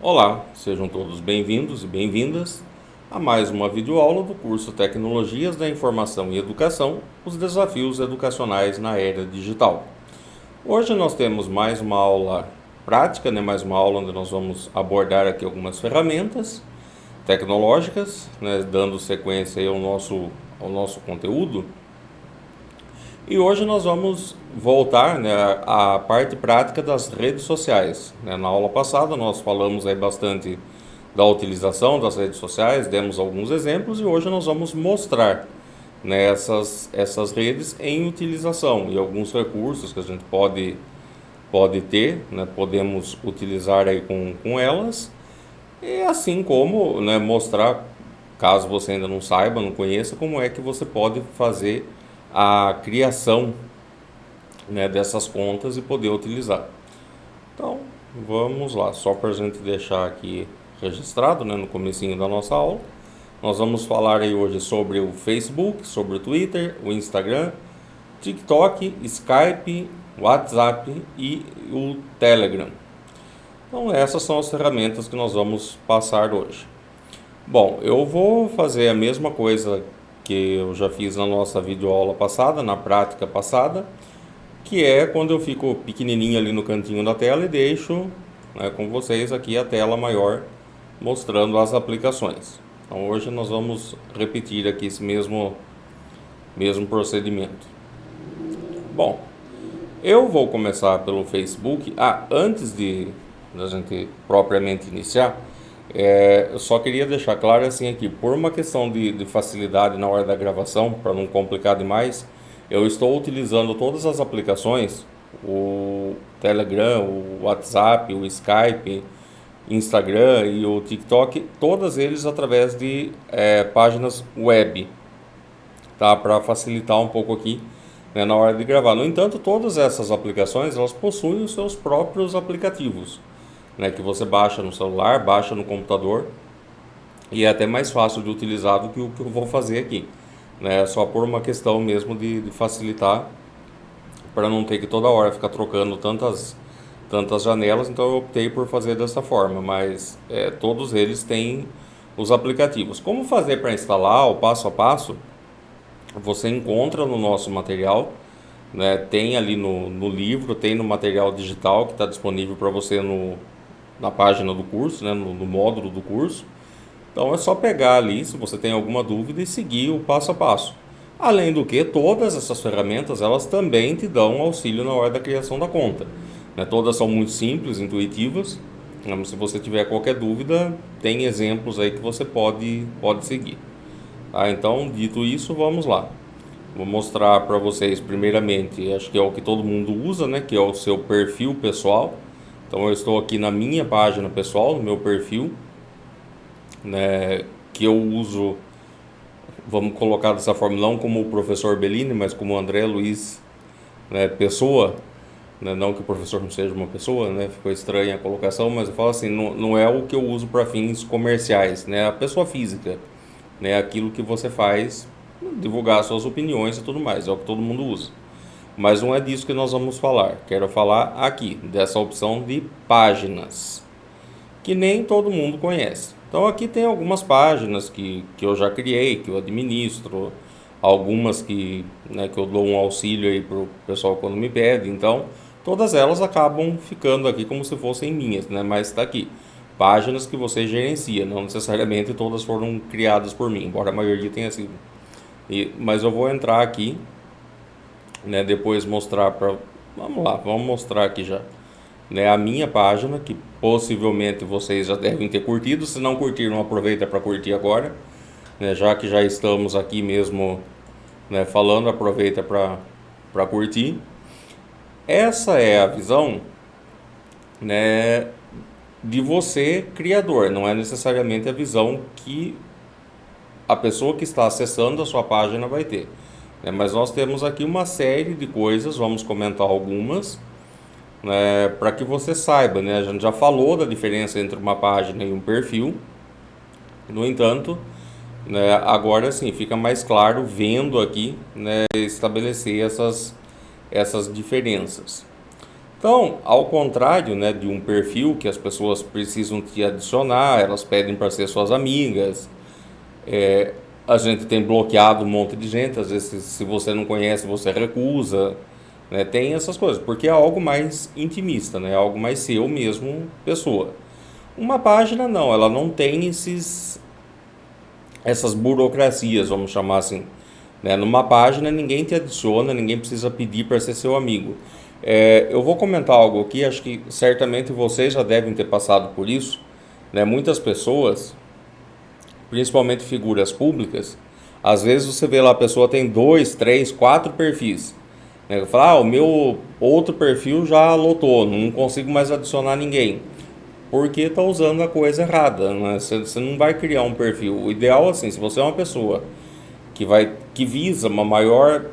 Olá, sejam todos bem-vindos e bem-vindas a mais uma videoaula do curso Tecnologias da Informação e Educação, os desafios educacionais na era digital. Hoje nós temos mais uma aula prática, mais uma aula onde nós vamos abordar aqui algumas ferramentas tecnológicas, dando sequência aí ao nosso conteúdo. E hoje nós vamos voltar, à parte prática das redes sociais. Na aula passada nós falamos aí bastante da utilização das redes sociais, demos alguns exemplos e hoje nós vamos mostrar, essas redes em utilização e alguns recursos que a gente pode ter, podemos utilizar aí com elas, e assim como, mostrar, caso você ainda não saiba, não conheça, como é que você pode fazer a criação, dessas contas e poder utilizar. Então, vamos lá, só para a gente deixar aqui registrado, no comecinho da nossa aula. Nós vamos falar aí hoje sobre o Facebook, sobre o Twitter, o Instagram, TikTok, Skype, WhatsApp e o Telegram. Então, essas são as ferramentas que nós vamos passar hoje. Bom, eu vou fazer a mesma coisa que eu já fiz na nossa videoaula passada, na prática passada, que é quando eu fico pequenininho ali no cantinho da tela e deixo, com vocês aqui a tela maior mostrando as aplicações. Então hoje nós vamos repetir aqui esse mesmo procedimento. Bom, eu vou começar pelo Facebook. Antes de a gente propriamente iniciar, eu só queria deixar claro assim aqui, por uma questão de facilidade na hora da gravação, para não complicar demais, eu estou utilizando todas as aplicações, o Telegram, o WhatsApp, o Skype, Instagram e o TikTok, todas eles através de páginas web, tá? Para facilitar um pouco aqui, na hora de gravar. No entanto, todas essas aplicações, elas possuem os seus próprios aplicativos, que você baixa no celular, baixa no computador, e é até mais fácil de utilizar do que o que eu vou fazer aqui, só por uma questão mesmo de facilitar, para não ter que toda hora ficar trocando tantas janelas. Então eu optei por fazer dessa forma, mas todos eles têm os aplicativos. Como fazer para instalar, o passo a passo, você encontra no nosso material, tem ali no livro, tem no material digital que está disponível para você na página do curso, no módulo do curso. Então é só pegar ali, se você tem alguma dúvida, e seguir o passo a passo. Além do que, todas essas ferramentas, elas também te dão auxílio na hora da criação da conta. Todas são muito simples, intuitivas. Se você tiver qualquer dúvida, tem exemplos aí que você pode seguir. Então, dito isso, vamos lá. Vou mostrar para vocês primeiramente, acho que é o que todo mundo usa, que é o seu perfil pessoal. Então eu estou aqui na minha página pessoal, no meu perfil, que eu uso, vamos colocar dessa forma, não como o professor Bellini, mas como André Luiz, pessoa, não que o professor não seja uma pessoa, ficou estranha a colocação, mas eu falo assim, não é o que eu uso para fins comerciais, a pessoa física, aquilo que você faz, divulgar suas opiniões e tudo mais, é o que todo mundo usa. Mas não é disso que nós vamos falar. Quero falar aqui, dessa opção de páginas, que nem todo mundo conhece. Então aqui tem algumas páginas que eu já criei, que eu administro, algumas que eu dou um auxílio aí para o pessoal quando me pede. Então todas elas acabam ficando aqui como se fossem minhas, mas está aqui. Páginas que você gerencia, não necessariamente todas foram criadas por mim, embora a maioria tenha sido. Mas eu vou entrar aqui, depois mostrar para... vamos mostrar aqui já, a minha página, que possivelmente vocês já devem ter curtido. Se não curtiram, aproveita para curtir agora, já que já estamos aqui mesmo, falando, aproveita para curtir. Essa é a visão, de você, criador, não é necessariamente a visão que a pessoa que está acessando a sua página vai ter. Mas nós temos aqui uma série de coisas, vamos comentar algumas, para que você saiba, a gente já falou da diferença entre uma página e um perfil. No entanto, agora sim, fica mais claro vendo aqui, estabelecer essas diferenças. Então, ao contrário, né, de um perfil que as pessoas precisam te adicionar, elas pedem para ser suas amigas, a gente tem bloqueado um monte de gente, às vezes se você não conhece, você recusa, né, tem essas coisas, porque é algo mais intimista, né, é algo mais seu mesmo, pessoa. Uma página não, ela não tem essas burocracias, vamos chamar assim. Né? Numa página ninguém te adiciona, ninguém precisa pedir para ser seu amigo. Eu vou comentar algo aqui, acho que certamente vocês já devem ter passado por isso. Né? Muitas pessoas, principalmente figuras públicas, às vezes você vê lá a pessoa tem 2, 3, 4 perfis. Né? Fala, o meu outro perfil já lotou, não consigo mais adicionar ninguém. Porque está usando a coisa errada, né? Você não vai criar um perfil. O ideal, assim, se você é uma pessoa que visa uma maior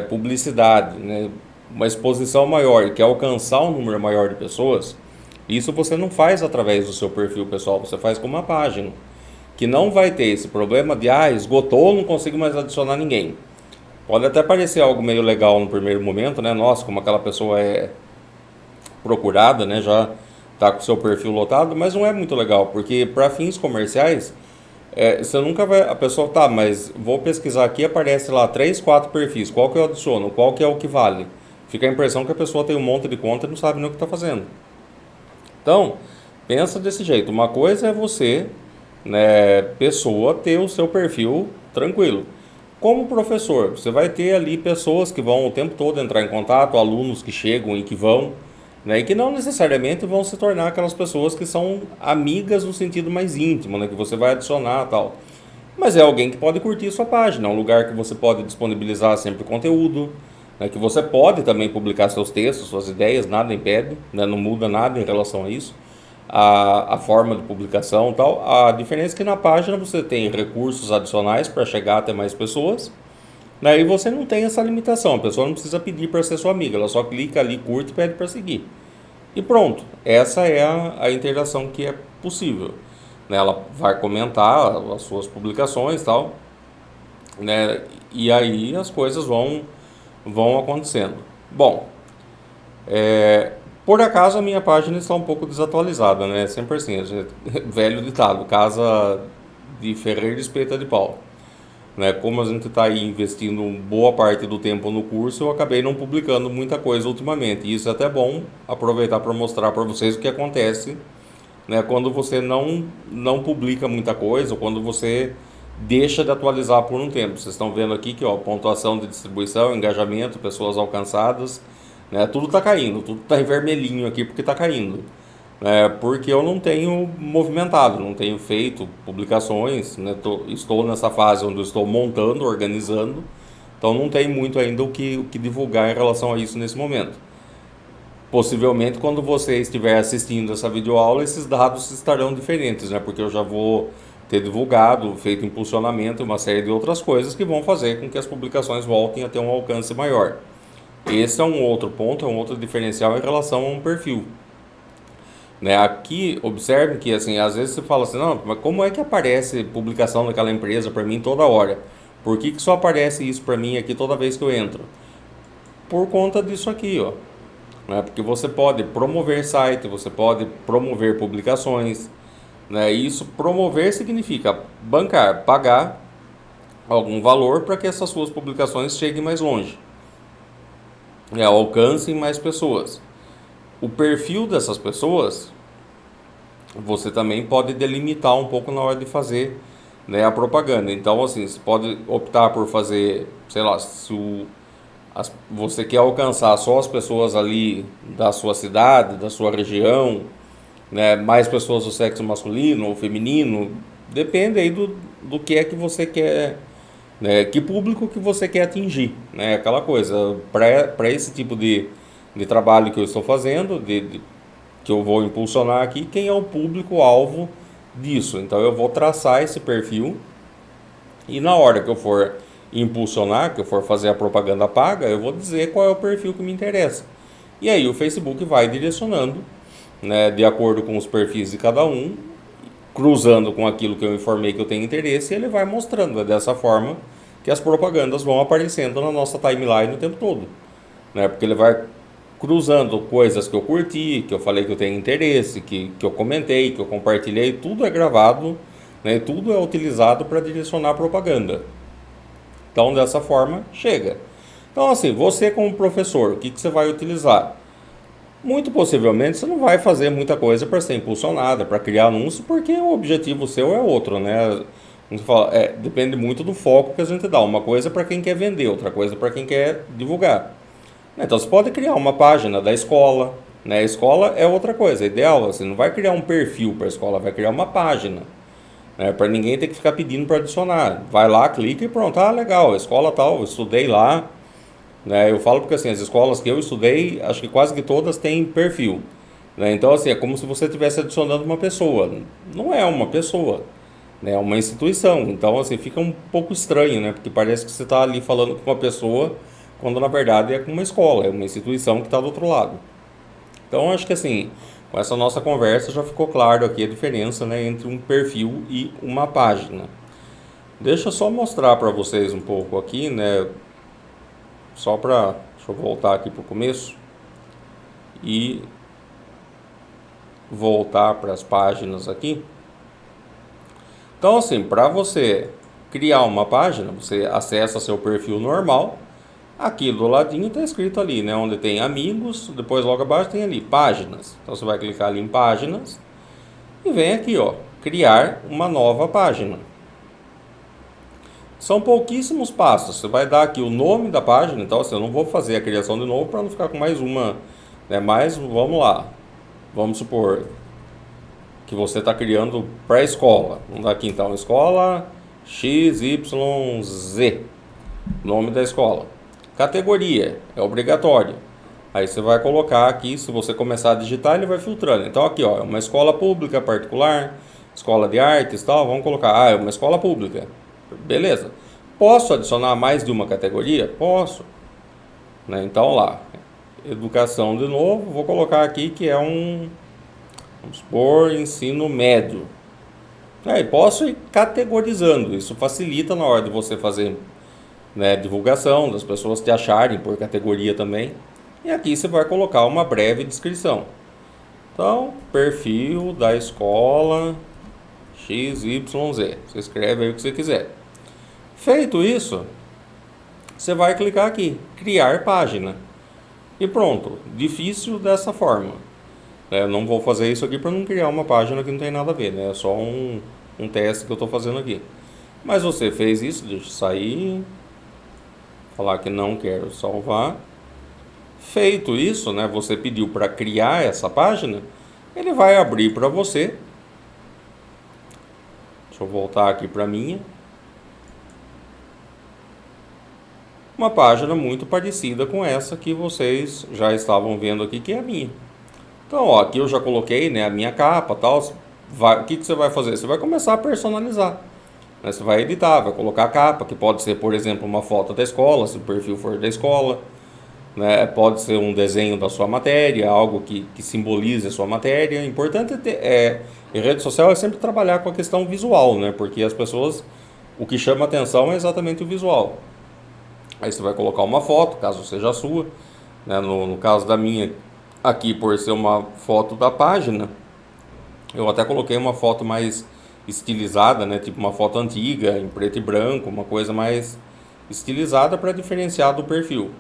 publicidade, né? Uma exposição maior e quer alcançar um número maior de pessoas, isso você não faz através do seu perfil pessoal, você faz com uma página. Que não vai ter esse problema de, esgotou, não consigo mais adicionar ninguém. Pode até parecer algo meio legal no primeiro momento, né? Nossa, como aquela pessoa é procurada, né? Já tá com o seu perfil lotado, mas não é muito legal, porque para fins comerciais, você nunca vai. A pessoa tá, mas vou pesquisar aqui, aparece lá 3, 4 perfis, qual que eu adiciono, qual que é o que vale. Fica a impressão que a pessoa tem um monte de conta e não sabe nem o que está fazendo. Então, pensa desse jeito. Uma coisa é você, né, pessoa, ter o seu perfil tranquilo. Como professor, você vai ter ali pessoas que vão o tempo todo entrar em contato, alunos que chegam e que vão, né, e que não necessariamente vão se tornar aquelas pessoas que são amigas no sentido mais íntimo, né, que você vai adicionar e tal. Mas é alguém que pode curtir sua página, é um lugar que você pode disponibilizar sempre conteúdo, né, que você pode também publicar seus textos, suas ideias, nada impede, né, não muda nada em relação a isso. A forma de publicação e tal. A diferença é que na página você tem recursos adicionais para chegar até mais pessoas, né, e você não tem essa limitação, a pessoa não precisa pedir para ser sua amiga, ela só clica ali, curte e pede para seguir. E pronto, essa é a interação que é possível. Né, ela vai comentar as suas publicações e tal, né, e aí as coisas vão acontecendo. Bom, por acaso a minha página está um pouco desatualizada, né? Sempre assim, velho ditado, casa de ferreiro espeta de pau. Né? Como a gente está aí investindo boa parte do tempo no curso, eu acabei não publicando muita coisa ultimamente. E isso é até bom aproveitar para mostrar para vocês o que acontece, né, quando você não publica muita coisa, ou quando você deixa de atualizar por um tempo. Vocês estão vendo aqui que, ó, pontuação de distribuição, engajamento, pessoas alcançadas, né, tudo está caindo, tudo está em vermelhinho aqui porque está caindo. Porque eu não tenho movimentado, não tenho feito publicações, né, estou nessa fase onde eu estou montando, organizando, então não tem muito ainda o que divulgar em relação a isso nesse momento. Possivelmente, quando você estiver assistindo essa videoaula, esses dados estarão diferentes, né? Porque eu já vou ter divulgado, feito impulsionamento e uma série de outras coisas que vão fazer com que as publicações voltem a ter um alcance maior. Esse é um outro ponto, é um outro diferencial em relação a um perfil. Né? Aqui, observe que, assim, às vezes você fala assim, não, mas como é que aparece publicação daquela empresa para mim toda hora? Por que só aparece isso para mim aqui toda vez que eu entro? Por conta disso aqui, ó. Né? Porque você pode promover site, você pode promover publicações, né? E isso promover significa bancar, pagar algum valor para que essas suas publicações cheguem mais longe, né? Alcancem mais pessoas. O perfil dessas pessoas você também pode delimitar um pouco na hora de fazer, né, a propaganda. Então, assim, você pode optar por fazer, sei lá, se você quer alcançar só as pessoas ali da sua cidade, da sua região, né, mais pessoas do sexo masculino ou feminino, depende aí do que é que você quer, né, que público que você quer atingir, né, aquela coisa. Para esse tipo de trabalho que eu estou fazendo, que eu vou impulsionar aqui, quem é o público-alvo disso. Então eu vou traçar esse perfil e na hora que eu for impulsionar, que eu for fazer a propaganda paga, eu vou dizer qual é o perfil que me interessa. E aí o Facebook vai direcionando, né, de acordo com os perfis de cada um, cruzando com aquilo que eu informei que eu tenho interesse, e ele vai mostrando. É dessa forma que as propagandas vão aparecendo na nossa timeline o tempo todo, né, porque ele vai cruzando coisas que eu curti, que eu falei que eu tenho interesse, que eu comentei, que eu compartilhei, tudo é gravado, né? Tudo é utilizado para direcionar propaganda. Então, dessa forma, chega. Então, assim, você como professor, o que você vai utilizar? Muito possivelmente você não vai fazer muita coisa para ser impulsionada, para criar anúncio, porque o objetivo seu é outro, né? Como você fala, depende muito do foco que a gente dá. Uma coisa é para quem quer vender, outra coisa é para quem quer divulgar. Então você pode criar uma página da escola, né? A escola é outra coisa, é ideal. Você não vai criar um perfil para a escola, vai criar uma página, né? Para ninguém ter que ficar pedindo para adicionar. Vai lá, clica e pronto. Ah, legal, a escola tal, eu estudei lá, né? Eu falo porque assim, as escolas que eu estudei, acho que quase que todas têm perfil, né? Então assim, é como se você estivesse adicionando uma pessoa. Não é uma pessoa, né? É uma instituição. Então assim, fica um pouco estranho, né? Porque parece que você está ali falando com uma pessoa, quando na verdade é com uma escola, é uma instituição que está do outro lado. Então acho que assim, com essa nossa conversa já ficou claro aqui a diferença, né, entre um perfil e uma página. Deixa eu só mostrar para vocês um pouco aqui, né? Só para, deixa eu voltar aqui para o começo e voltar para as páginas aqui. Então assim, para você criar uma página, você acessa seu perfil normal. Aqui do ladinho está escrito ali, né? Onde tem amigos, depois logo abaixo tem ali páginas. Então você vai clicar ali em páginas e vem aqui, ó, criar uma nova página. São pouquíssimos passos. Você vai dar aqui o nome da página, então assim, eu não vou fazer a criação de novo para não ficar com mais uma, né? Mas vamos lá. Vamos supor que você está criando para a escola. Vamos dar aqui então, escola XYZ, nome da escola. Categoria, é obrigatório. Aí você vai colocar aqui, se você começar a digitar, ele vai filtrando. Então aqui, ó, é uma escola pública, particular, escola de artes e tal. Vamos colocar, é uma escola pública. Beleza. Posso adicionar mais de uma categoria? Posso. Né? Então lá, educação de novo, vou colocar aqui que é vamos supor, ensino médio. E posso ir categorizando, isso facilita na hora de você fazer, né, divulgação, das pessoas te acharem por categoria também. E aqui você vai colocar uma breve descrição. Então, perfil da escola XYZ. Você escreve aí o que você quiser. Feito isso, você vai clicar aqui, criar página. E pronto, difícil dessa forma. Eu não vou fazer isso aqui para não criar uma página que não tem nada a ver, né? É só um teste que eu estou fazendo aqui. Mas você fez isso, deixa eu sair, falar que não quero salvar. Feito isso, né? Você pediu para criar essa página, ele vai abrir para você. Deixa eu voltar aqui para minha. Uma página muito parecida com essa que vocês já estavam vendo aqui, que é a minha. Então, ó, aqui eu já coloquei, né, a minha capa, tal. O que você vai fazer? Você vai começar a personalizar, né? Você vai editar, vai colocar a capa, que pode ser, por exemplo, uma foto da escola, se o perfil for da escola, né? Pode ser um desenho da sua matéria, algo que simbolize a sua matéria. O importante em rede social é sempre trabalhar com a questão visual, né? Porque as pessoas, o que chama atenção é exatamente o visual. Aí você vai colocar uma foto, caso seja a sua, né? No caso da minha, aqui por ser uma foto da página, eu até coloquei uma foto mais estilizada, né? Tipo uma foto antiga, em preto e branco, uma coisa mais estilizada para diferenciar do perfil,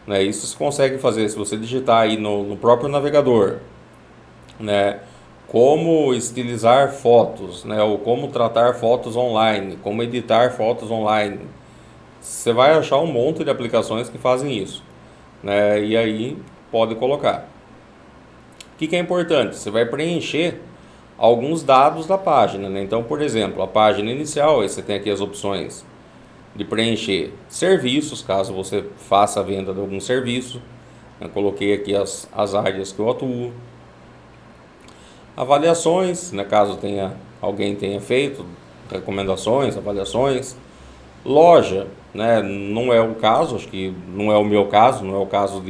né? Isso se consegue fazer se você digitar aí no próprio navegador, né? Como estilizar fotos, né? Ou como tratar fotos online, como editar fotos online. Você vai achar um monte de aplicações que fazem isso, né? E aí pode colocar. O que é importante? Você vai preencher alguns dados da página, né? Então, por exemplo, a página inicial, aí você tem aqui as opções de preencher serviços, caso você faça a venda de algum serviço. Eu coloquei aqui as áreas que eu atuo. Avaliações, né? Caso alguém tenha feito recomendações, avaliações. Loja, né? Não é o caso, acho que não é o meu caso, não é o caso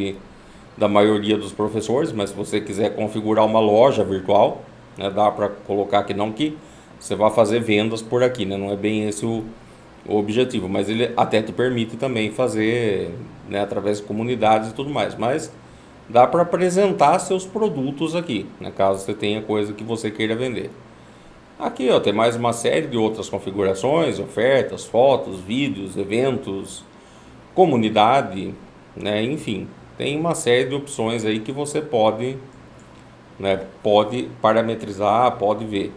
da maioria dos professores, mas se você quiser configurar uma loja virtual, né, dá para colocar que não que você vai fazer vendas por aqui, né? Não é bem esse o objetivo, mas ele até te permite também fazer, né, através de comunidades e tudo mais. Mas dá para apresentar seus produtos aqui, né, caso você tenha coisa que você queira vender. Aqui, ó, tem mais uma série de outras configurações, ofertas, fotos, vídeos, eventos, comunidade, né, enfim, tem uma série de opções aí que você pode, né, pode parametrizar, pode ver.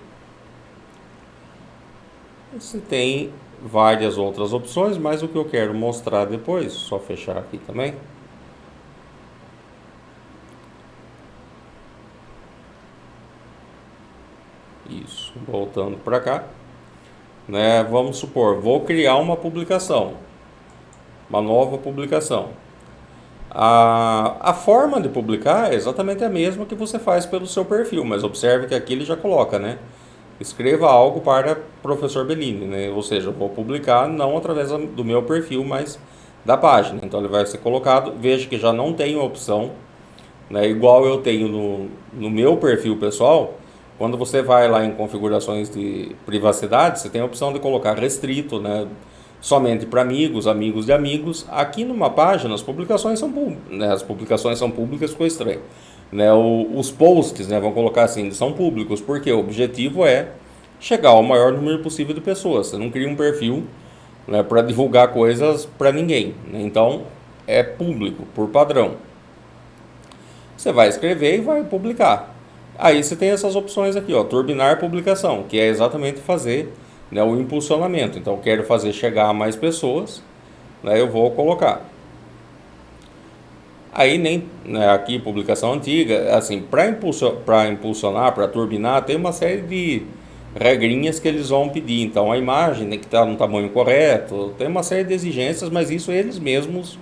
Você tem várias outras opções, mas o que eu quero mostrar depois, só fechar aqui também. Isso, voltando para cá, né? Vamos supor, vou criar uma publicação, uma nova publicação. A forma de publicar é exatamente a mesma que você faz pelo seu perfil, mas observe que aqui ele já coloca, né? Escreva algo para professor Bellini, né? Ou seja, eu vou publicar não através do meu perfil, mas da página. Então ele vai ser colocado. Veja que já não tem a opção, né? Igual eu tenho no meu perfil pessoal. Quando você vai lá em configurações de privacidade, você tem a opção de colocar restrito, né? Somente para amigos, amigos de amigos. Aqui numa página as publicações são públicas, né? As publicações são públicas, ficou estranho, né? Os posts, né, vão colocar assim, são públicos, porque o objetivo é chegar ao maior número possível de pessoas. Você não cria um perfil, né, para divulgar coisas para ninguém, né? Então é público por padrão. Você vai escrever e vai publicar. Aí você tem essas opções aqui, ó, turbinar publicação, que é exatamente fazer, né, o impulsionamento. Então eu quero fazer chegar a mais pessoas, né, eu vou colocar. Aí nem, né, aqui publicação antiga, assim, para impulsionar, para turbinar, tem uma série de regrinhas que eles vão pedir. Então a imagem tem que estar no tamanho correto, tem uma série de exigências, mas isso eles mesmos,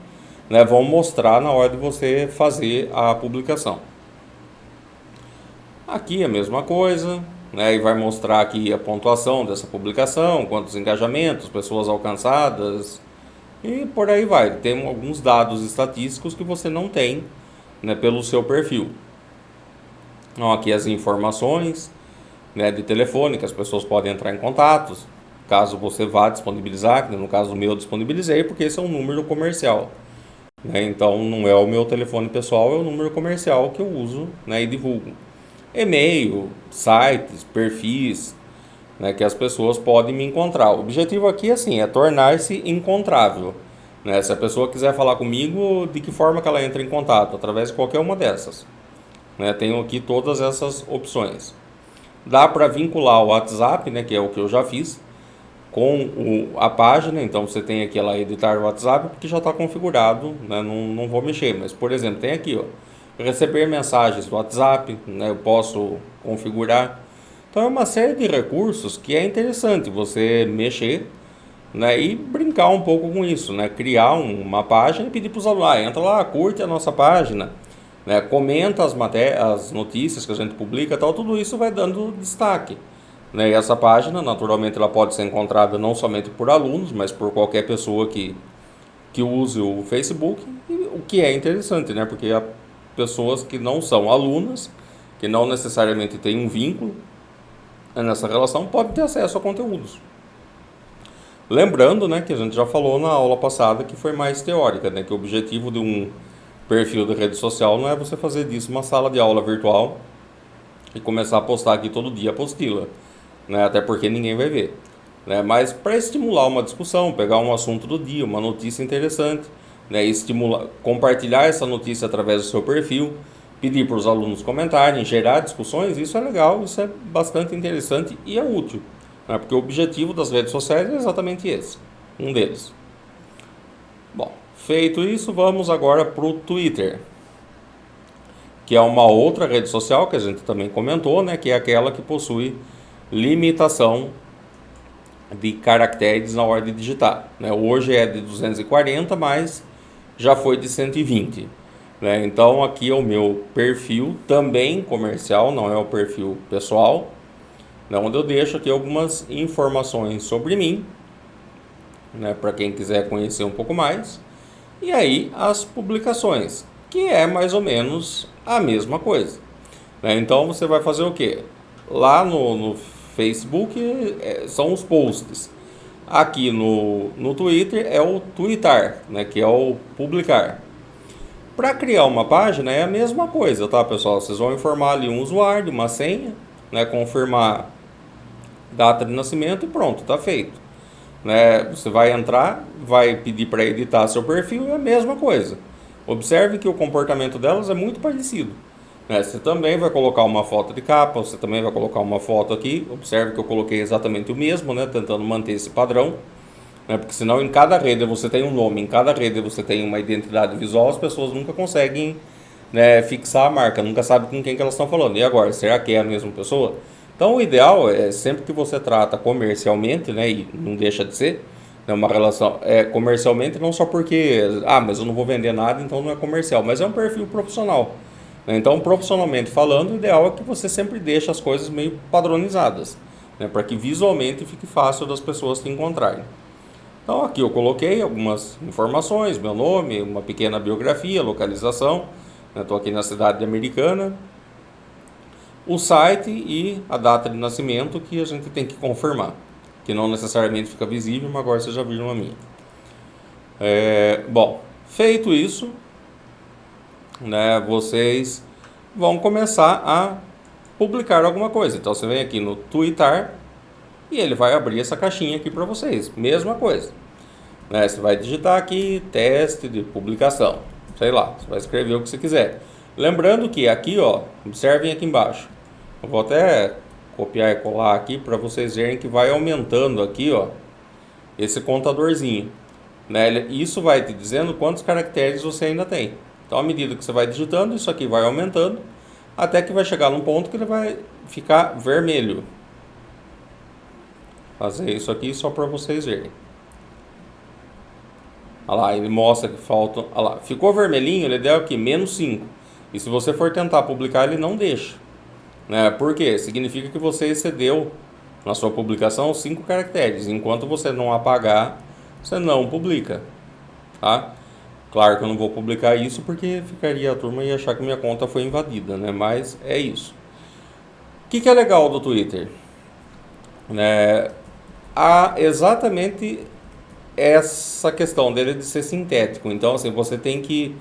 né, vão mostrar na hora de você fazer a publicação. Aqui a mesma coisa, né, e vai mostrar aqui a pontuação dessa publicação, quantos engajamentos, pessoas alcançadas, e por aí vai. Tem alguns dados estatísticos que você não tem, né, pelo seu perfil. Então, aqui as informações, né, de telefone, que as pessoas podem entrar em contato, caso você vá disponibilizar, que no caso do meu eu disponibilizei, porque esse é um número comercial, né, então não é o meu telefone pessoal, é o número comercial que eu uso, né, e divulgo. E-mail, sites, perfis, né, que as pessoas podem me encontrar. O objetivo aqui assim, é tornar-se encontrável, né? Se a pessoa quiser falar comigo, de que forma que ela entra em contato? Através de qualquer uma dessas, né? Tenho aqui todas essas opções. Dá para vincular o WhatsApp, né, que é o que eu já fiz, com a página. Então você tem aqui ela editar o WhatsApp, porque já está configurado, né? Não vou mexer, mas por exemplo, tem aqui, ó, receber mensagens do WhatsApp, né? Eu posso configurar. Então é uma série de recursos que é interessante você mexer, né, e brincar um pouco com isso, né? Criar uma página e pedir para os alunos, entra lá, curte a nossa página, né? Comenta as notícias que a gente publica, tal, tudo isso vai dando destaque, né? E essa página, naturalmente, ela pode ser encontrada não somente por alunos, mas por qualquer pessoa que use o Facebook, o que é interessante, né? Porque há pessoas que não são alunas, que não necessariamente têm um vínculo nessa relação, podem ter acesso a conteúdos. Lembrando, né, que a gente já falou na aula passada, que foi mais teórica, né, que o objetivo de um perfil de rede social não é você fazer disso uma sala de aula virtual e começar a postar aqui todo dia a apostila, né, até porque ninguém vai ver, né, mas para estimular uma discussão, pegar um assunto do dia, uma notícia interessante, né, estimular, compartilhar essa notícia através do seu perfil, pedir para os alunos comentarem, gerar discussões, isso é legal, isso é bastante interessante e é útil, né, porque o objetivo das redes sociais é exatamente esse, um deles. Bom, feito isso, vamos agora para o Twitter, que é uma outra rede social que a gente também comentou, né, que é aquela que possui limitação de caracteres na hora de digitar, né? Hoje é de 240, mas já foi de 120. Né? Então aqui é o meu perfil, também comercial, não é o perfil pessoal, né? Onde eu deixo aqui algumas informações sobre mim, né? Para quem quiser conhecer um pouco mais. E aí as publicações, que é mais ou menos a mesma coisa, né? Então você vai fazer o quê? Lá no Facebook são os posts. Aqui no Twitter é o twittar, né? Que é o publicar. Para criar uma página é a mesma coisa, tá, pessoal? Vocês vão informar ali um usuário, uma senha, né, confirmar data de nascimento e pronto, tá feito. Né? Você vai entrar, vai pedir para editar seu perfil, é a mesma coisa. Observe que o comportamento delas é muito parecido. Né? Você também vai colocar uma foto de capa, você também vai colocar uma foto aqui. Observe que eu coloquei exatamente o mesmo, né? Tentando manter esse padrão. Né? Porque senão em cada rede você tem um nome, em cada rede você tem uma identidade visual, as pessoas nunca conseguem, né, fixar a marca, nunca sabem com quem que elas estão falando. E agora, será que é a mesma pessoa? Então o ideal é sempre que você trata comercialmente, né, e não deixa de ser, né, uma relação comercialmente, não só porque, mas eu não vou vender nada, então não é comercial, mas é um perfil profissional. Né? Então, profissionalmente falando, o ideal é que você sempre deixe as coisas meio padronizadas, né, para que visualmente fique fácil das pessoas te encontrarem. Então aqui eu coloquei algumas informações, meu nome, uma pequena biografia, localização, estou aqui na cidade de Americana, o site e a data de nascimento que a gente tem que confirmar, que não necessariamente fica visível, mas agora vocês já viram a minha. Bom, feito isso, né, vocês vão começar a publicar alguma coisa. Então você vem aqui no Twitter e ele vai abrir essa caixinha aqui para vocês, mesma coisa. Né, você vai digitar aqui teste de publicação, sei lá, você vai escrever o que você quiser. Lembrando que aqui, ó, observem aqui embaixo. Eu vou até copiar e colar aqui para vocês verem que vai aumentando aqui, ó, esse contadorzinho. Né? Isso vai te dizendo quantos caracteres você ainda tem. Então, à medida que você vai digitando, isso aqui vai aumentando, até que vai chegar num ponto que ele vai ficar vermelho. Vou fazer isso aqui só para vocês verem. Olha lá, ele mostra que faltam... Olha lá, ficou vermelhinho, ele deu aqui, -5. E se você for tentar publicar, ele não deixa. Né? Por quê? Significa que você excedeu na sua publicação 5 caracteres. Enquanto você não apagar, você não publica. Tá? Claro que eu não vou publicar isso porque ficaria a turma ia achar que minha conta foi invadida, né? Mas é isso. O que é legal do Twitter? Há exatamente essa questão dele de ser sintético. Então, assim, você tem que...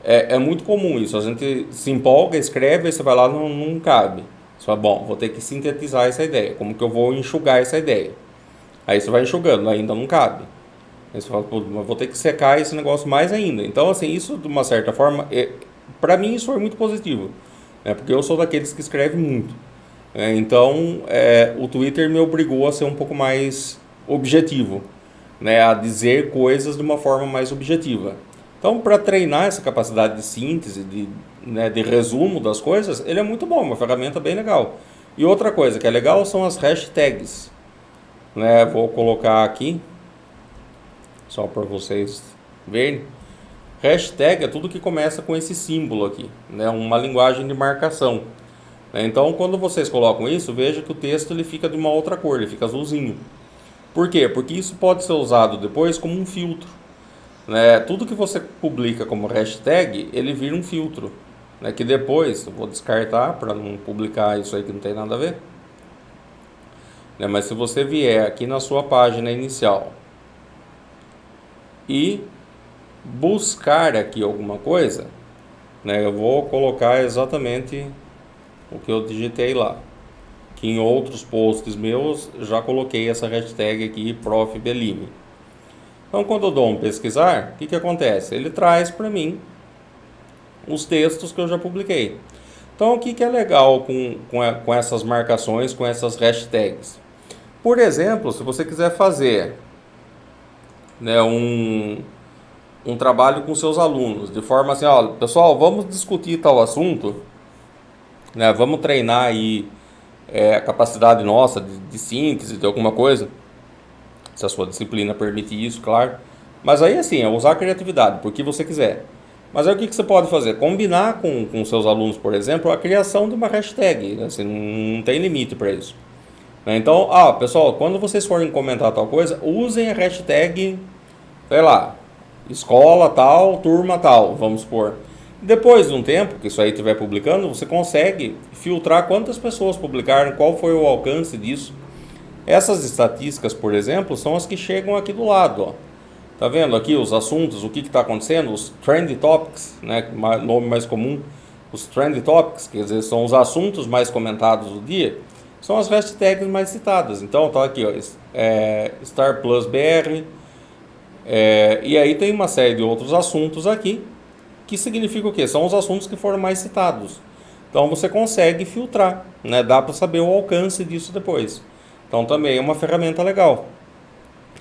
É muito comum isso. A gente se empolga, escreve, aí você vai lá, não cabe. Você fala, bom, vou ter que sintetizar essa ideia. Como que eu vou enxugar essa ideia? Aí você vai enxugando, ainda não cabe. Aí você fala, pô, mas vou ter que secar esse negócio mais ainda. Então, assim, isso de uma certa forma, para mim isso foi muito positivo. Porque eu sou daqueles que escreve muito. Então, o Twitter me obrigou a ser um pouco mais objetivo. Né, a dizer coisas de uma forma mais objetiva. Então, para treinar essa capacidade de síntese, de resumo das coisas, ele é muito bom, uma ferramenta bem legal. E outra coisa que é legal são as hashtags. Né, vou colocar aqui, só para vocês verem. Hashtag é tudo que começa com esse símbolo aqui, né, uma linguagem de marcação. Então, quando vocês colocam isso, veja que o texto ele fica de uma outra cor, ele fica azulzinho. Por quê? Porque isso pode ser usado depois como um filtro. Né? Tudo que você publica como hashtag, ele vira um filtro. Né? Que depois, eu vou descartar para não publicar isso aí que não tem nada a ver. Né? Mas se você vier aqui na sua página inicial e buscar aqui alguma coisa, né? Eu vou colocar exatamente o que eu digitei lá. Que em outros posts meus já coloquei essa hashtag aqui, Prof. Bellini. Então, quando eu dou um pesquisar, o que acontece? Ele traz para mim os textos que eu já publiquei. Então, o que é legal com essas marcações, com essas hashtags? Por exemplo, se você quiser fazer, né, um trabalho com seus alunos, de forma assim, ó, pessoal, vamos discutir tal assunto, né, vamos treinar aí a capacidade nossa de síntese de alguma coisa, se a sua disciplina permite isso, claro. Mas aí assim, é usar a criatividade, por que você quiser. Mas aí o que você pode fazer? Combinar com seus alunos, por exemplo, a criação de uma hashtag. Assim, não tem limite para isso. Então, pessoal, quando vocês forem comentar tal coisa, usem a hashtag, sei lá, escola tal, turma tal, vamos supor. Depois de um tempo que isso aí estiver publicando, você consegue filtrar quantas pessoas publicaram, qual foi o alcance disso. Essas estatísticas, por exemplo, são as que chegam aqui do lado. Ó. Tá vendo aqui os assuntos, o que está acontecendo? Os Trend Topics, né? Nome mais comum. Os Trend Topics, quer dizer, são os assuntos mais comentados do dia, são as hashtags mais citadas. Então tá aqui, ó, Star Plus BR, e aí tem uma série de outros assuntos aqui, que significa o quê? São os assuntos que foram mais citados. Então você consegue filtrar, né? Dá para saber o alcance disso depois. Então também é uma ferramenta legal.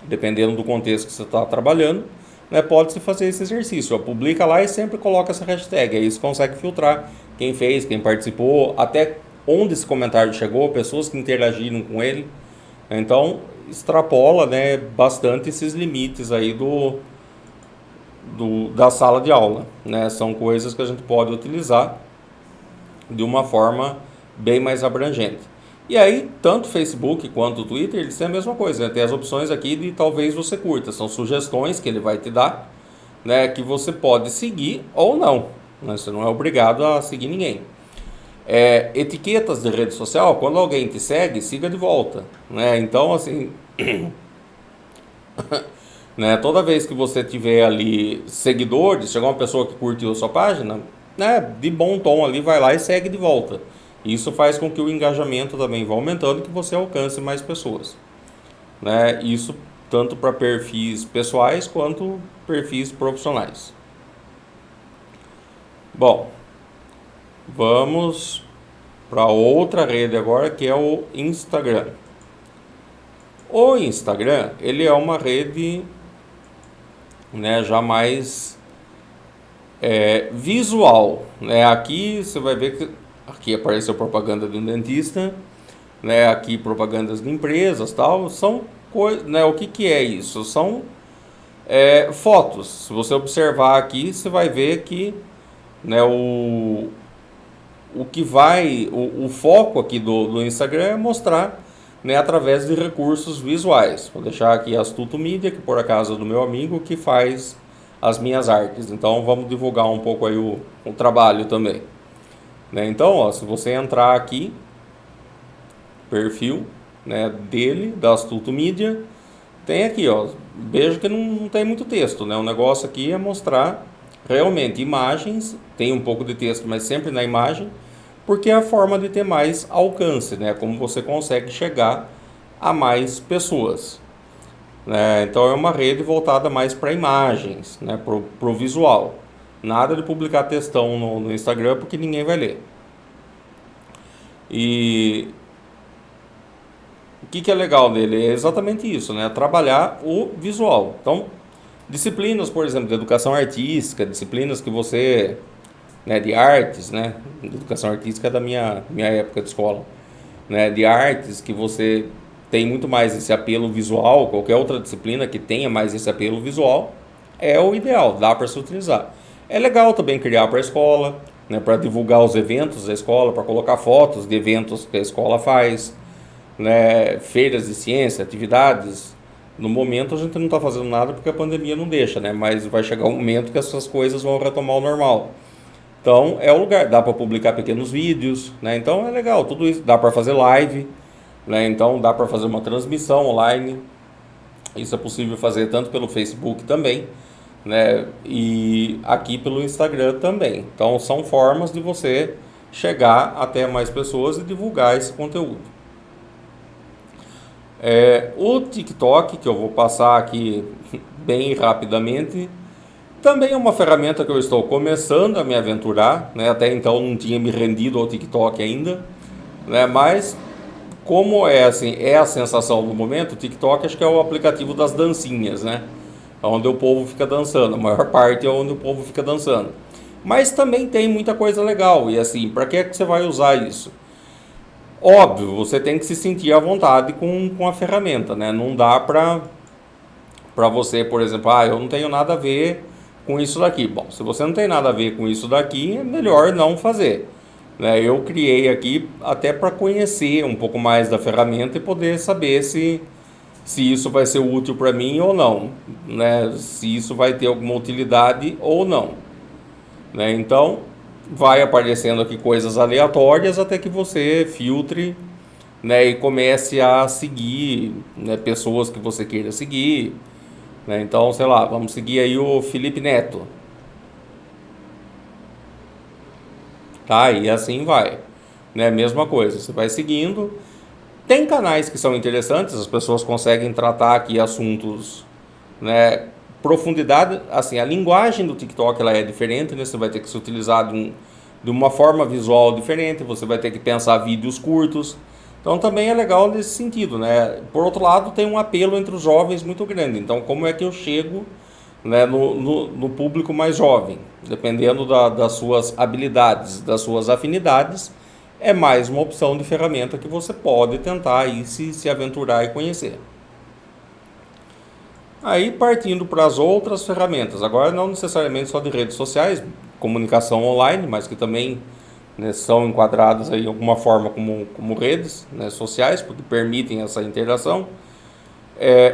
Dependendo do contexto que você está trabalhando, né, pode-se fazer esse exercício. Ó, publica lá e sempre coloca essa hashtag. Aí você consegue filtrar quem fez, quem participou, até onde esse comentário chegou, pessoas que interagiram com ele. Então, extrapola, né, bastante esses limites aí da sala de aula. Né? São coisas que a gente pode utilizar de uma forma bem mais abrangente. E aí, tanto o Facebook quanto o Twitter, eles têm a mesma coisa, né? Tem as opções aqui de talvez você curta, são sugestões que ele vai te dar, né? Que você pode seguir ou não, né? Você não é obrigado a seguir ninguém. Etiquetas de rede social, quando alguém te segue, siga de volta, né? Então, assim, né? Toda vez que você tiver ali seguidores, chegar uma pessoa que curtiu a sua página, né? De bom tom ali, vai lá e segue de volta. Isso faz com que o engajamento também vá aumentando e que você alcance mais pessoas. Né? Isso tanto para perfis pessoais quanto perfis profissionais. Bom, vamos para outra rede agora, que é o Instagram. O Instagram, ele é uma rede, né, já mais visual. Né? Aqui você vai ver que aqui apareceu propaganda de um dentista, né? Aqui propagandas de empresas, tal. São coisas, né? O que é isso? São fotos. Se você observar aqui, você vai ver que, né, o foco aqui do Instagram é mostrar, né, através de recursos visuais. Vou deixar aqui a Astuto Mídia, que por acaso é do meu amigo, que faz as minhas artes. Então vamos divulgar um pouco aí o trabalho também. Né? Então, ó, se você entrar aqui, perfil, né, dele, da Astuto Mídia, tem aqui, ó, veja que não tem muito texto, né? O negócio aqui é mostrar realmente imagens, tem um pouco de texto, mas sempre na imagem, porque é a forma de ter mais alcance, né? Como você consegue chegar a mais pessoas. Né? Então é uma rede voltada mais para imagens, né? Pro visual. Nada de publicar textão no Instagram, porque ninguém vai ler. E o que é legal dele? É exatamente isso, né? Trabalhar o visual. Então, disciplinas, por exemplo, de educação artística, disciplinas que você, né, de artes, né? Educação artística é da minha época de escola, né? De artes, que você tem muito mais esse apelo visual, qualquer outra disciplina que tenha mais esse apelo visual, é o ideal, dá para se utilizar. É legal também criar para a escola, né, para divulgar os eventos da escola, para colocar fotos de eventos que a escola faz, né, feiras de ciência, atividades. No momento a gente não está fazendo nada porque a pandemia não deixa, né, mas vai chegar um momento que essas coisas vão retomar o normal. Então é o lugar, dá para publicar pequenos vídeos, né, então é legal, tudo isso. Dá para fazer live, né, então dá para fazer uma transmissão online. Isso é possível fazer tanto pelo Facebook também, né, e aqui pelo Instagram também. Então são formas de você chegar até mais pessoas e divulgar esse conteúdo. O TikTok, que eu vou passar aqui bem rapidamente, também é uma ferramenta que eu estou começando a me aventurar, né? Até então não tinha me rendido ao TikTok ainda, né? Mas como é assim, é a sensação do momento, o TikTok acho que é o aplicativo das dancinhas, né? Onde o povo fica dançando, a maior parte é onde o povo fica dançando. Mas também tem muita coisa legal, e assim, para que é que você vai usar isso? Óbvio, você tem que se sentir à vontade com a ferramenta, né? Não dá para você, por exemplo, eu não tenho nada a ver com isso daqui. Bom, se você não tem nada a ver com isso daqui, é melhor não fazer. Né? Eu criei aqui até para conhecer um pouco mais da ferramenta e poder saber se isso vai ser útil para mim ou não, né? Se isso vai ter alguma utilidade ou não. Né? Então, vai aparecendo aqui coisas aleatórias até que você filtre, né, e comece a seguir, né, pessoas que você queira seguir, né? Então, sei lá, vamos seguir aí o Felipe Neto, tá? E assim vai, né? Mesma coisa, você vai seguindo. Tem canais que são interessantes, as pessoas conseguem tratar aqui assuntos, né? Profundidade, assim, a linguagem do TikTok ela é diferente, né? Você vai ter que se utilizar de uma forma visual diferente, você vai ter que pensar vídeos curtos. Então também é legal nesse sentido, né? Por outro lado, tem um apelo entre os jovens muito grande. Então, como é que eu chego, né, no público mais jovem? Dependendo das suas habilidades, das suas afinidades, é mais uma opção de ferramenta que você pode tentar aí se aventurar e conhecer. Aí partindo para as outras ferramentas, agora não necessariamente só de redes sociais, comunicação online, mas que também, né, são enquadradas aí de alguma forma como redes, né, sociais, porque permitem essa interação.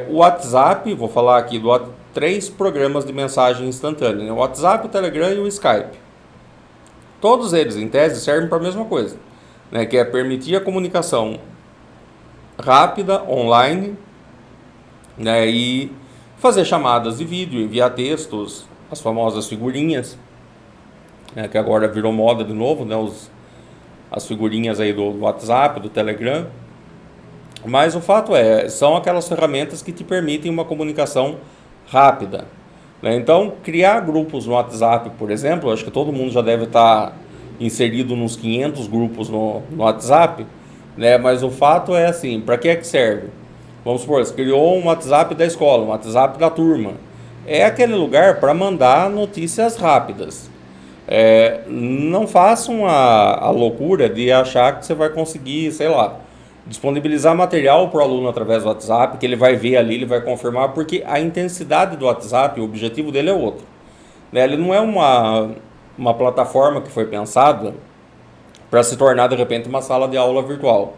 O WhatsApp, vou falar aqui do 3 programas de mensagem instantânea, né, o WhatsApp, o Telegram e o Skype. Todos eles, em tese, servem para a mesma coisa, né, que é permitir a comunicação rápida, online, né, e fazer chamadas de vídeo, enviar textos, as famosas figurinhas, né, que agora virou moda de novo, né, as figurinhas aí do WhatsApp, do Telegram. Mas o fato são aquelas ferramentas que te permitem uma comunicação rápida, né? Então, criar grupos no WhatsApp, por exemplo, acho que todo mundo já deve estar inserido nos 500 grupos no WhatsApp, né? Mas o fato é assim, para que é que serve? Vamos supor, você criou um WhatsApp da escola, um WhatsApp da turma. É aquele lugar para mandar notícias rápidas. Não façam a loucura de achar que você vai conseguir, sei lá, disponibilizar material para o aluno através do WhatsApp, que ele vai ver ali, ele vai confirmar, porque a intensidade do WhatsApp, o objetivo dele é outro, né? Ele não é uma plataforma que foi pensada para se tornar de repente uma sala de aula virtual.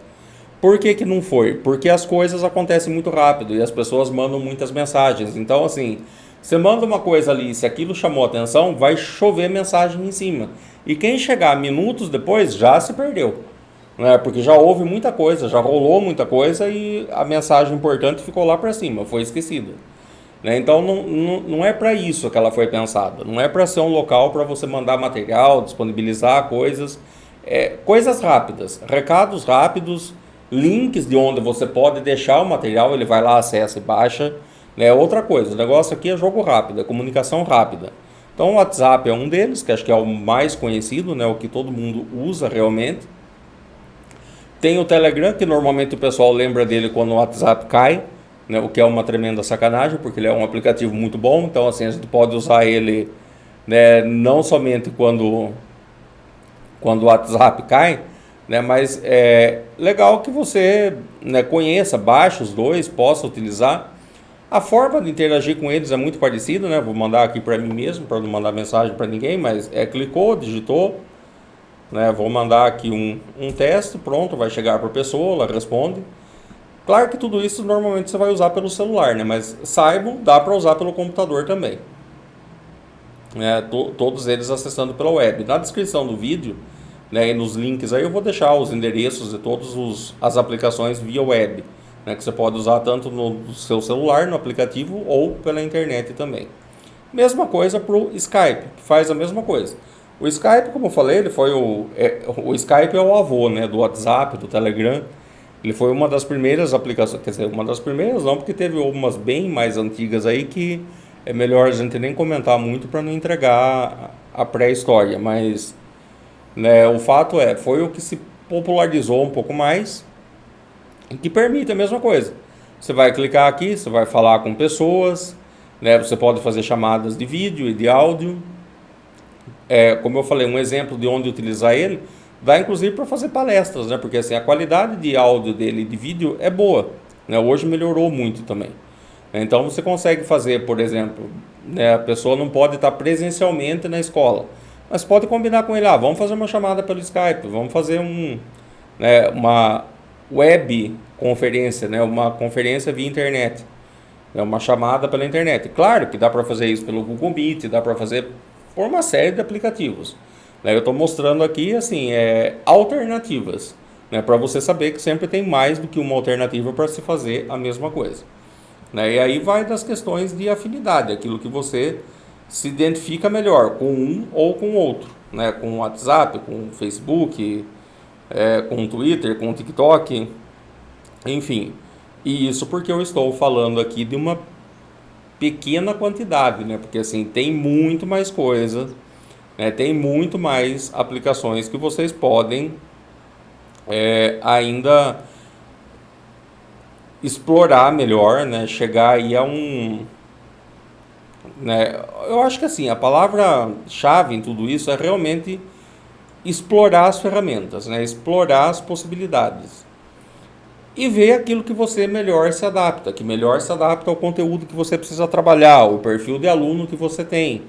Por que que não foi? Porque as coisas acontecem muito rápido e as pessoas mandam muitas mensagens. Então, assim, você manda uma coisa ali, se aquilo chamou atenção, vai chover mensagem em cima. E quem chegar minutos depois já se perdeu, né? Porque já houve muita coisa, já rolou muita coisa e a mensagem importante ficou lá para cima, foi esquecida, né? Então não é para isso que ela foi pensada, não é para ser um local para você mandar material, disponibilizar coisas, coisas rápidas, recados rápidos, links de onde você pode deixar o material, ele vai lá, acessa e baixa, né? Outra coisa, o negócio aqui é jogo rápido, é comunicação rápida. Então o WhatsApp é um deles, que acho que é o mais conhecido, né? O que todo mundo usa realmente. Tem o Telegram, que normalmente o pessoal lembra dele quando o WhatsApp cai, né, o que é uma tremenda sacanagem, porque ele é um aplicativo muito bom, então assim, a gente pode usar ele, né, não somente quando o WhatsApp cai, né, mas é legal que você, né, conheça, baixe os dois, possa utilizar. A forma de interagir com eles é muito parecida, né? Vou mandar aqui para mim mesmo, para não mandar mensagem para ninguém, mas clicou, digitou, né? Vou mandar aqui um teste, pronto, vai chegar para a pessoa, ela responde. Claro que tudo isso normalmente você vai usar pelo celular, né? Mas saibam, dá para usar pelo computador também, né? Todos eles acessando pela web. Na descrição do vídeo, né, e nos links aí eu vou deixar os endereços de todas as aplicações via web, né, que você pode usar tanto no seu celular, no aplicativo ou pela internet também. Mesma coisa para o Skype, que faz a mesma coisa. O Skype, como eu falei, ele foi o Skype é o avô, né, do WhatsApp, do Telegram. Ele foi uma das primeiras aplicações, quer dizer, uma das primeiras não, porque teve algumas bem mais antigas aí que é melhor a gente nem comentar muito para não entregar a pré-história, mas, né, o fato foi o que se popularizou um pouco mais e que permite a mesma coisa. Você vai clicar aqui, você vai falar com pessoas, né, você pode fazer chamadas de vídeo e de áudio. Como eu falei, um exemplo de onde utilizar ele, dá inclusive para fazer palestras, né? Porque assim, a qualidade de áudio dele e de vídeo é boa, né? Hoje melhorou muito também. Então você consegue fazer, por exemplo, né, a pessoa não pode estar presencialmente na escola, mas pode combinar com ele, vamos fazer uma chamada pelo Skype, vamos fazer uma web conferência, né, uma conferência via internet, né, uma chamada pela internet. Claro que dá para fazer isso pelo Google Meet, dá para fazer por uma série de aplicativos, né? Eu estou mostrando aqui assim, alternativas, né, para você saber que sempre tem mais do que uma alternativa para se fazer a mesma coisa. né? E aí vai das questões de afinidade, aquilo que você se identifica melhor com um ou com o outro, né? Com o WhatsApp, com o Facebook, com o Twitter, com o TikTok, enfim. E isso porque eu estou falando aqui de uma pequena quantidade, né? Porque assim, tem muito mais coisas, né? Tem muito mais aplicações que vocês podem ainda explorar melhor, né? Chegar aí a um, né? Eu acho que assim, a palavra-chave em tudo isso é realmente explorar as ferramentas, né? Explorar as possibilidades e ver aquilo que você melhor se adapta, que melhor se adapta ao conteúdo que você precisa trabalhar, o perfil de aluno que você tem,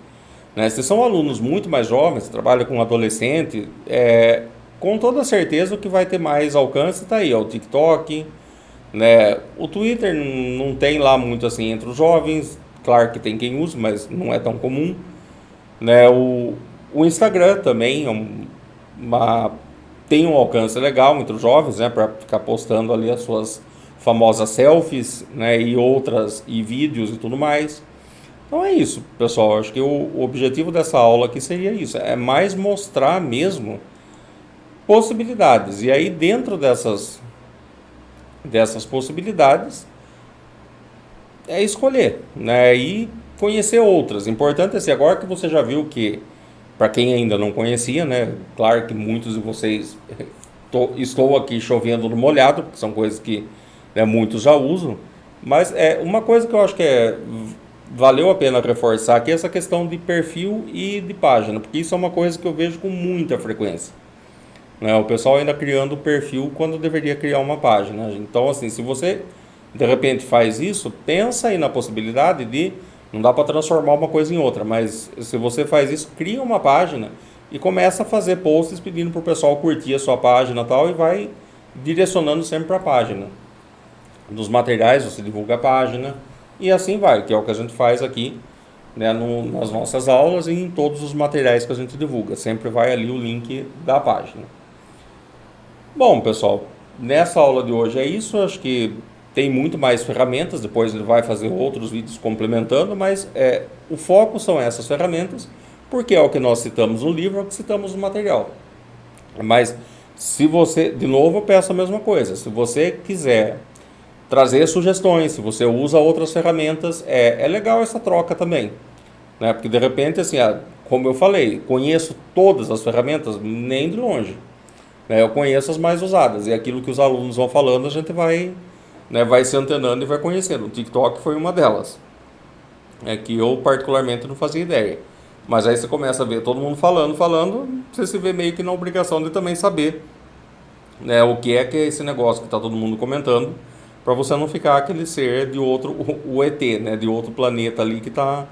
né? Se são alunos muito mais jovens, trabalha com adolescente, com toda certeza o que vai ter mais alcance está aí, ó, o TikTok, né? O Twitter não tem lá muito assim entre os jovens, claro que tem quem usa, mas não é tão comum, né? O Instagram também uma, tem um alcance legal entre os jovens, né? Para ficar postando ali as suas famosas selfies, né? E outras, e vídeos e tudo mais. Então é isso, pessoal. Acho que o objetivo dessa aula aqui seria isso, é mais mostrar mesmo possibilidades. E aí dentro dessas possibilidades é escolher, né? E conhecer outras. Importante é assim, agora que você já viu que, para quem ainda não conhecia, né? Claro que muitos de vocês estou aqui chovendo no molhado, porque são coisas que, né, muitos já usam. Mas uma coisa que eu acho que valeu a pena reforçar aqui é essa questão de perfil e de página, porque isso é uma coisa que eu vejo com muita frequência, né? O pessoal ainda criando perfil quando deveria criar uma página. Então, assim, se você de repente faz isso, pensa aí na possibilidade de, não dá para transformar uma coisa em outra, mas se você faz isso, cria uma página e começa a fazer posts pedindo para o pessoal curtir a sua página e tal, e vai direcionando sempre para a página. Nos materiais você divulga a página e assim vai, que é o que a gente faz aqui, né, nas nossas aulas e em todos os materiais que a gente divulga. Sempre vai ali o link da página. Bom, pessoal, nessa aula de hoje é isso. Acho que tem muito mais ferramentas, depois ele vai fazer outros vídeos complementando, mas o foco são essas ferramentas, porque é o que nós citamos no livro, é o que citamos no material. Mas se você, de novo, eu peço a mesma coisa, se você quiser trazer sugestões, se você usa outras ferramentas, é legal essa troca também, né? Porque de repente, assim, como eu falei, conheço todas as ferramentas, nem de longe, né? Eu conheço as mais usadas, e aquilo que os alunos vão falando, a gente vai, né, vai se antenando e vai conhecendo. O TikTok foi uma delas, que eu particularmente não fazia ideia. Mas aí você começa a ver todo mundo falando, você se vê meio que na obrigação de também saber, né, o que é esse negócio que está todo mundo comentando, para você não ficar aquele ser de outro, o ET, né, de outro planeta ali que está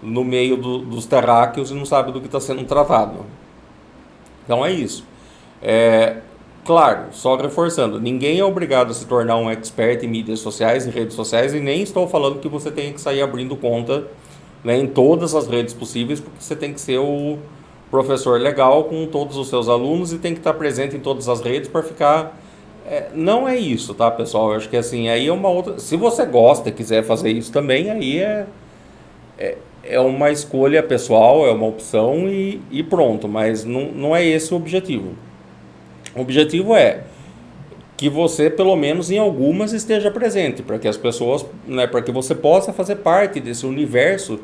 no meio dos terráqueos e não sabe do que está sendo tratado. Então é isso. Claro, só reforçando, ninguém é obrigado a se tornar um expert em mídias sociais e redes sociais, e nem estou falando que você tem que sair abrindo conta, né, em todas as redes possíveis, porque você tem que ser o professor legal com todos os seus alunos e tem que estar presente em todas as redes para ficar... não é isso, tá, pessoal? Eu acho que assim, aí é uma outra... Se você gosta e quiser fazer isso também, aí é uma escolha pessoal, é uma opção e pronto, mas não é esse o objetivo. O objetivo é que você, pelo menos em algumas, esteja presente, para que as pessoas, né, para que você possa fazer parte desse universo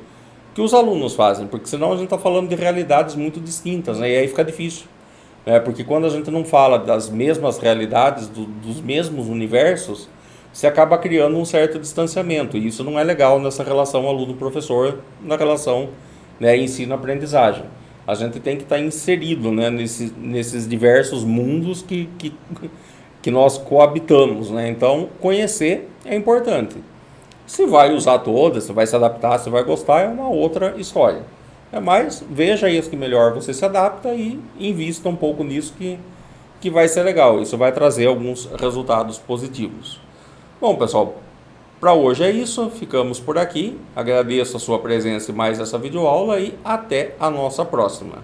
que os alunos fazem, porque senão a gente está falando de realidades muito distintas, né, e aí fica difícil, né, porque quando a gente não fala das mesmas realidades, dos mesmos universos, se acaba criando um certo distanciamento, e isso não é legal nessa relação aluno-professor, na relação, né, ensino-aprendizagem. A gente tem que estar inserido, né, nesses diversos mundos que nós coabitamos, né? Então, conhecer é importante. Se vai usar todas, se vai se adaptar, se vai gostar, é uma outra história. Mas veja aí as que melhor você se adapta e invista um pouco nisso que vai ser legal. Isso vai trazer alguns resultados positivos. Bom, pessoal, para hoje é isso. Ficamos por aqui. Agradeço a sua presença em mais essa videoaula e até a nossa próxima.